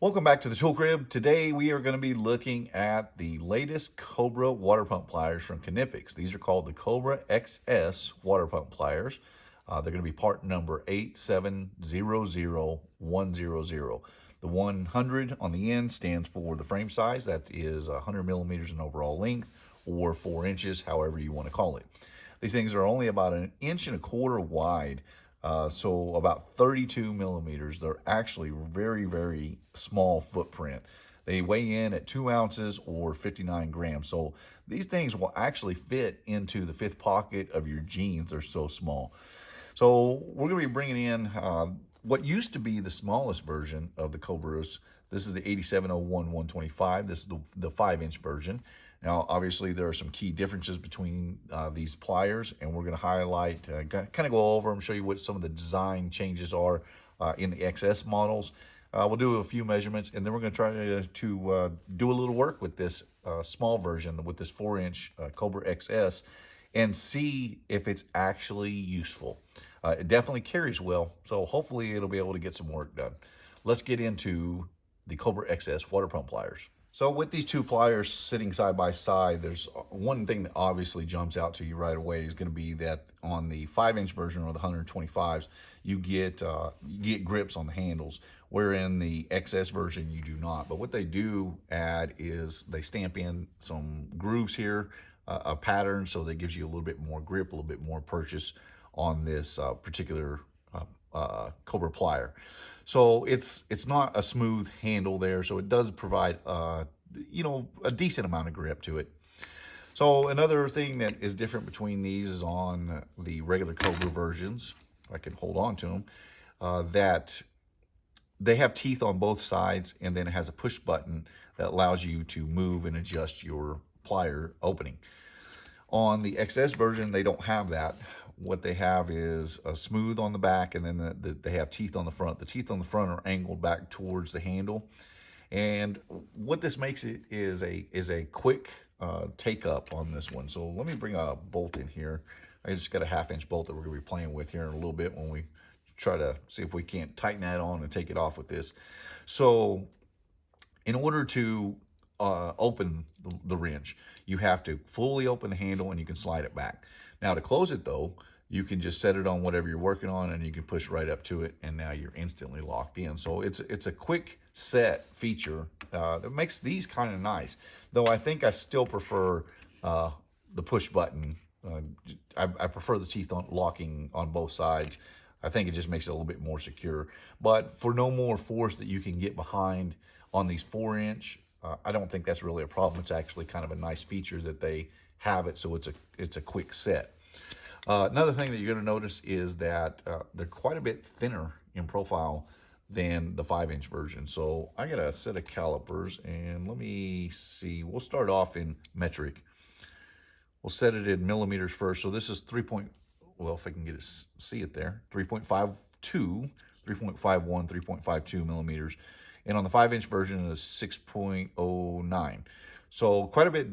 Welcome back to the Tool Crib. Today we are going to be looking at the latest Cobra water pump pliers from Knipex. These are called the Cobra XS water pump pliers. They're going to be part number 8700100. The 100 on the end stands for the frame size. That is 100 millimeters in overall length, or 4 inches, however you want to call it. These things are only about 1.25 inches wide. So about 32 millimeters. They're actually very, very small footprint. They weigh in at 2 ounces or 59 grams. So these things will actually fit into the fifth pocket of your jeans. They're so small. So we're going to be bringing in what used to be the smallest version of the Cobras. This is the 8701-125. This is the 5-inch version. Now, obviously, there are some key differences between these pliers, and we're going to highlight, kind of go over them, show you what some of the design changes are in the XS models. We'll do a few measurements, and then we're going to try to do a little work with this small version, with this 4-inch Cobra XS, and see if it's actually useful. It definitely carries well, so hopefully it'll be able to get some work done. Let's get into the Cobra XS water pump pliers. So with these two pliers sitting side by side, there's one thing that obviously jumps out to you right away is going to be that on the 5-inch version or the 125s, you get grips on the handles, where in the XS version you do not. But what they do add is they stamp in some grooves here, a pattern, so that gives you a little bit more grip, a little bit more purchase on this particular Cobra plier. So it's not a smooth handle there, so it does provide a decent amount of grip to it. So another thing that is different between these is on the regular Cobra versions, if I can hold on to them, that they have teeth on both sides, and then it has a push button that allows you to move and adjust your plier opening. On the XS version, they don't have that. What they have is a smooth on the back, and then they have teeth on the front. The teeth on the front are angled back towards the handle, and what this makes it is a quick take up on this one. So let me bring a bolt in here. I just got a 1/2-inch bolt that we're going to be playing with here in a little bit when we try to see if we can't tighten that on and take it off with this. So in order to open the wrench, you have to fully open the handle, and you can slide it back. Now to close it though, you can just set it on whatever you're working on, and you can push right up to it, and now you're instantly locked in. So it's a quick set feature that makes these kind of nice. Though I think I still prefer the push button. I prefer the teeth on locking on both sides. I think it just makes it a little bit more secure. But for no more force that you can get behind on these 4-inch, I don't think that's really a problem. It's actually kind of a nice feature that they have it, so it's a quick set. Another thing that you're going to notice is that they're quite a bit thinner in profile than the 5-inch version. So I got a set of calipers, and let me see. We'll start off in metric. We'll set it in millimeters first. So this is well, if I can see it there, 3.52, 3.51, 3.52 millimeters. And on the 5-inch version, it is 6.09. So quite a bit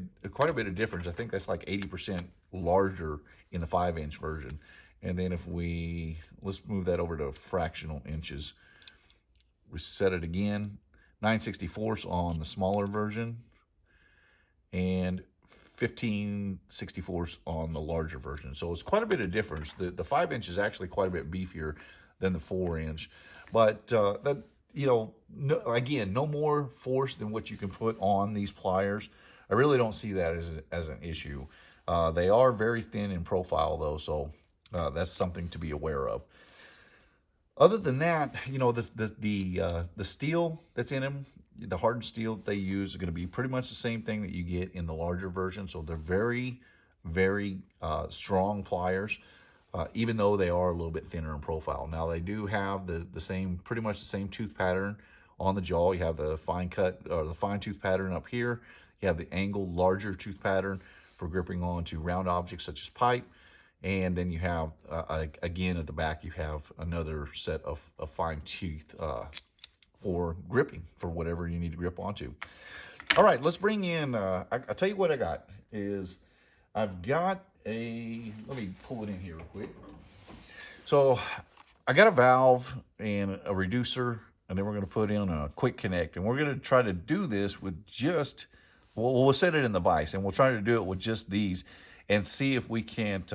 of difference. I think that's like 80% larger in the 5-inch version. And then if let's move that over to fractional inches. We set it again, 9/64 on the smaller version, and 15/64 on the larger version. So it's quite a bit of difference. The 5-inch is actually quite a bit beefier than the 4-inch, but again, no more force than what you can put on these pliers. I really don't see that as an issue. They are very thin in profile though, so that's something to be aware of. Other than that, the steel that's in them, the hardened steel that they use is going to be pretty much the same thing that you get in the larger version. So they're very, very strong pliers, even though they are a little bit thinner in profile. Now they do have pretty much the same tooth pattern on the jaw. You have the fine cut or the fine tooth pattern up here. You have the angled larger tooth pattern for gripping onto round objects such as pipe. And then you have, again, at the back, you have another set of fine teeth for gripping, for whatever you need to grip onto. All right, let's bring in, I'll tell you what I got is I've got let me pull it in here real quick. So I got a valve and a reducer and then we're going to put in a quick connect, and we're going to try to do this with just, we'll set it in the vise, and we'll try to do it with just these and see if we can't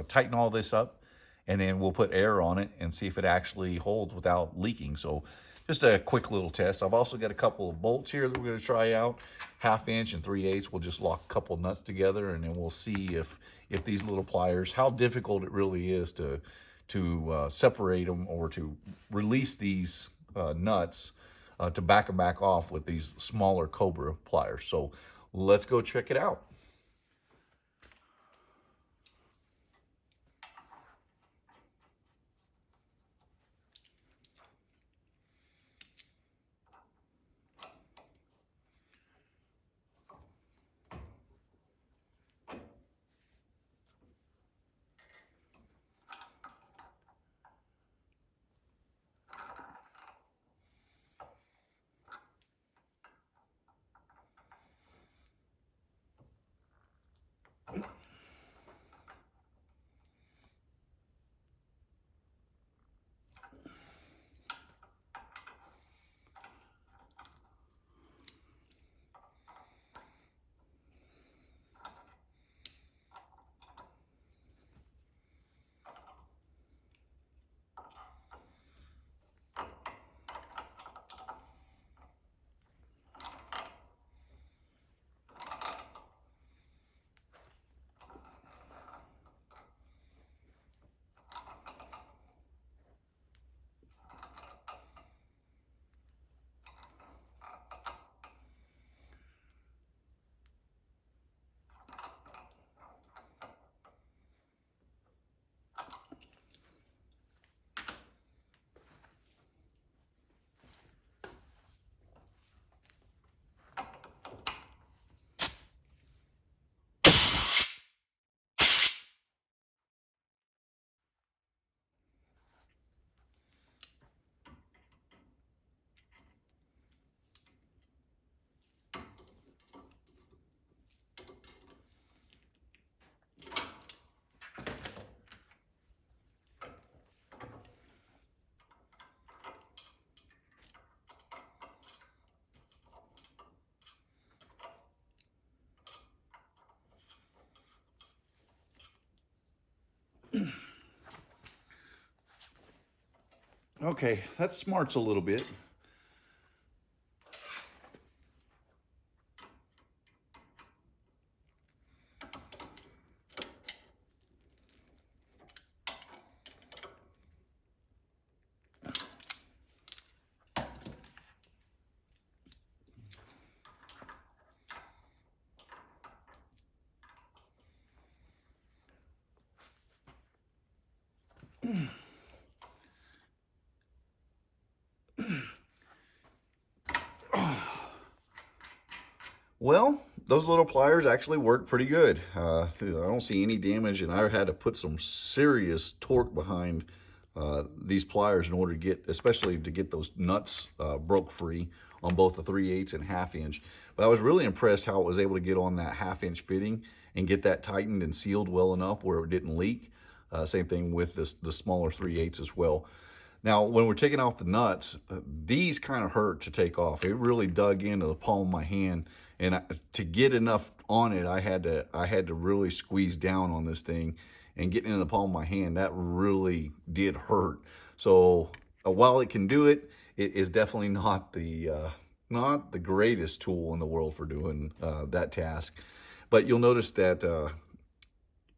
tighten all this up, and then we'll put air on it and see if it actually holds without leaking. So just a quick little test. I've also got a couple of bolts here that we're going to try out, 1/2 inch and 3/8. We'll just lock a couple of nuts together, and then we'll see if these little pliers, how difficult it really is to separate them or to release these nuts to back them back off with these smaller Cobra pliers. So let's go check it out. Okay, that smarts a little bit. Well, those little pliers actually work pretty good. I don't see any damage, and I had to put some serious torque behind these pliers in order to get, especially to get those nuts broke free on both the 3/8 and 1/2 inch. But I was really impressed how it was able to get on that 1/2 inch fitting and get that tightened and sealed well enough where it didn't leak. Same thing with the smaller 3/8 as well. Now, when we're taking off the nuts, these kind of hurt to take off. It really dug into the palm of my hand, and to get enough on it, I had to really squeeze down on this thing, and getting in the palm of my hand, that really did hurt. So while it can do it, it is definitely not the greatest tool in the world for doing that task. But you'll notice that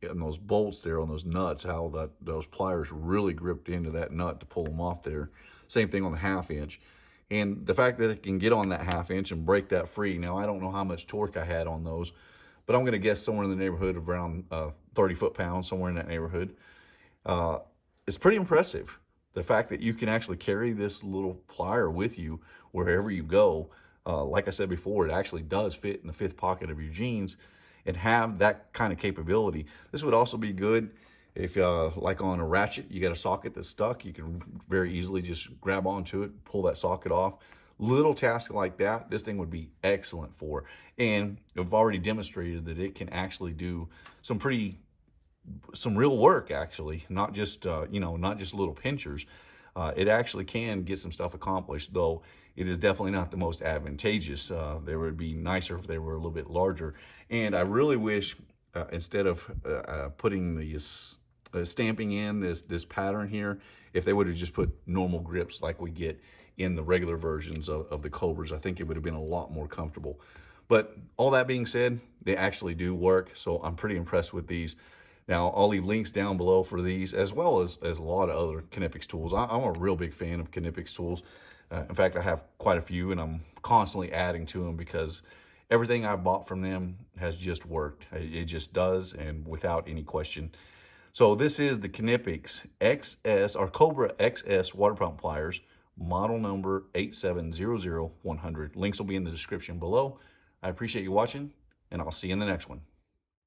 and those bolts there on those nuts, how those pliers really gripped into that nut to pull them off there. Same thing on the 1/2 inch. And the fact that it can get on that 1/2 inch and break that free. Now, I don't know how much torque I had on those, but I'm going to guess somewhere in the neighborhood of around 30 foot-pounds, somewhere in that neighborhood. It's pretty impressive. The fact that you can actually carry this little plier with you wherever you go. Like I said before, it actually does fit in the 5th pocket of your jeans and have that kind of capability. This would also be good if, like on a ratchet, you got a socket that's stuck, you can very easily just grab onto it, pull that socket off. Little task like that, this thing would be excellent for. And I've already demonstrated that it can actually do some real work, actually, not just, not just little pinchers. It actually can get some stuff accomplished, though it is definitely not the most advantageous. They would be nicer if they were a little bit larger. And I really wish, instead of putting these stamping in this pattern here, if they would have just put normal grips like we get in the regular versions of the Cobras, I think it would have been a lot more comfortable. But all that being said, they actually do work, so I'm pretty impressed with these. Now, I'll leave links down below for these, as well as a lot of other Knipex tools. I'm a real big fan of Knipex tools. In fact, I have quite a few, and I'm constantly adding to them because everything I've bought from them has just worked. It just does, and without any question. So this is the Knipex XS, or Cobra XS water pump pliers, model number 8700100. Links will be in the description below. I appreciate you watching, and I'll see you in the next one.